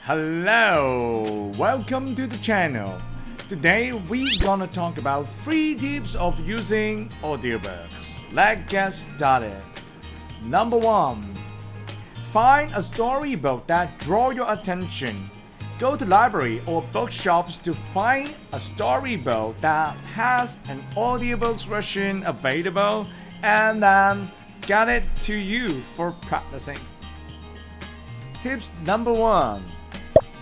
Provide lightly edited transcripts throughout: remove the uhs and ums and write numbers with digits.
Hello, welcome to the channel. Today we're gonna talk about 3 tips of using audiobooks. Let's get started. Number 1. Find a storybook that draws your attention. Go to library or bookshops to find a storybook that has an audiobooks version available and then get it to you for practicing. Tips number 1.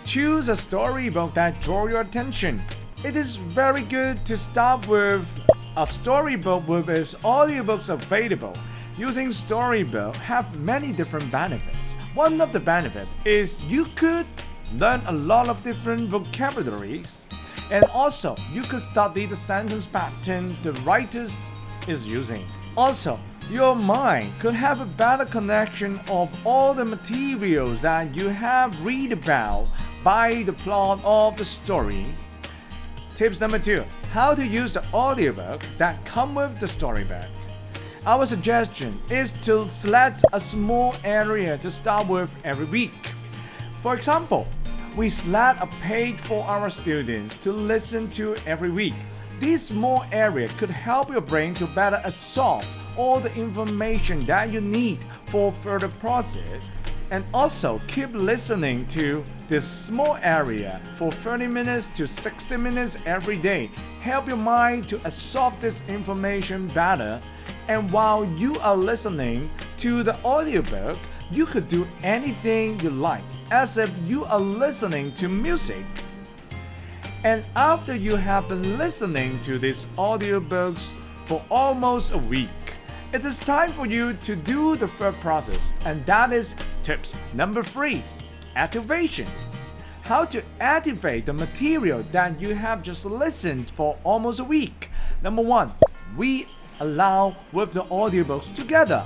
Choose a storybook that draws your attention. It is very good to start with a storybook with its audiobooks available. Using Storyboard have many different benefits. One of the benefits is you could learn a lot of different vocabularies, and also you could study the sentence pattern the writer is using. Also, your mind could have a better connection of all the materials that you have read about by the plot of the story. Tips number 2. How to use the audiobook that come with the storybook. Our suggestion is to select a small area to start with every week. For example, we select a page for our students to listen to every week. This small area could help your brain to better absorb all the information that you need for further process, and also keep listening to this small area for 30 minutes to 60 minutes every day. Help your mind to absorb this information better. And while you are listening to the audiobook, you could do anything you like, as if you are listening to music. And after you have been listening to these audiobooks for almost a week, it is time for you to do the third process, and that is tips number 3, activation. How to activate the material that you have just listened for almost a week. Number 1, read aloud with the audiobooks together.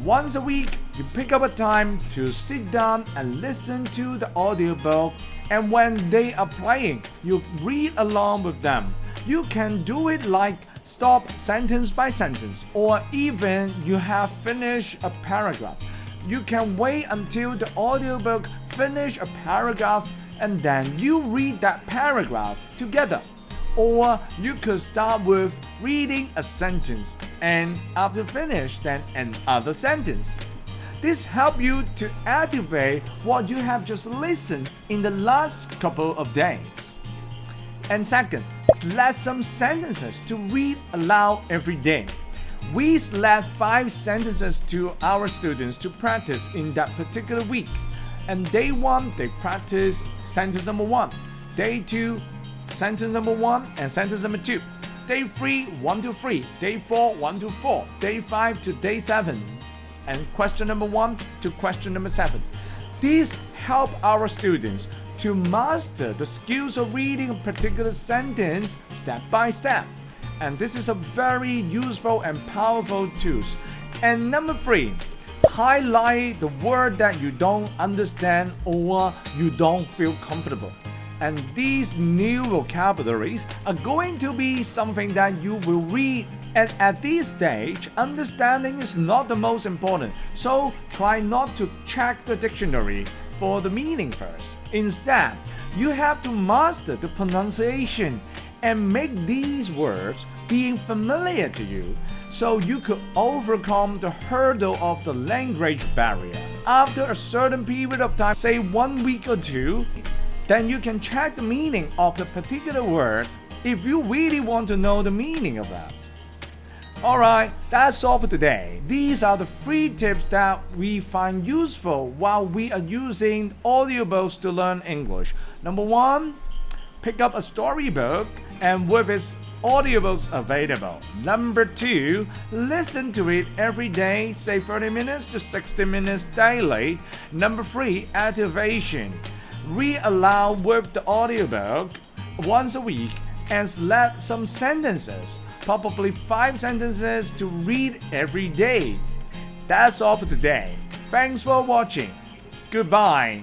Once a week, you pick up a time to sit down and listen to the audiobook, and when they are playing, you read along with them. You can do it like stop sentence by sentence, or even you have finished a paragraph. You can wait until the audiobook finish a paragraph and then you read that paragraph together. Or you could start with reading a sentence and after finish then another sentence. This helps you to activate what you have just listened in the last couple of days. And second, select some sentences to read aloud every day. We select 5 sentences to our students to practice in that particular week. And day 1, they practice sentence number 1. Day 2, sentence number 1 and sentence number 2. Day 3, 1 to 3. Day 4, 1 to 4. Day 5 to day 7. And question number 1 to question number 7. These help our students to master the skills of reading a particular sentence step by step. And this is a very useful and powerful tool. And number 3, highlight the word that you don't understand or you don't feel comfortable. And these new vocabularies are going to be something that you will read. And at this stage, understanding is not the most important. So try not to check the dictionary for the meaning first. Instead, you have to master the pronunciation and make these words being familiar to you so you could overcome the hurdle of the language barrier. After a certain period of time, say 1 week or 2, then you can check the meaning of the particular word if you really want to know the meaning of that. Alright, that's all for today. These are the 3 tips that we find useful while we are using audiobooks to learn English. Number 1, pick up a storybook and with its audiobooks available. Number 2, listen to it every day, say 30 minutes to 60 minutes daily. Number 3, activation. Read aloud with the audiobook once a week and select some sentences, probably 5 sentences to read every day. That's all for today. Thanks for watching. Goodbye.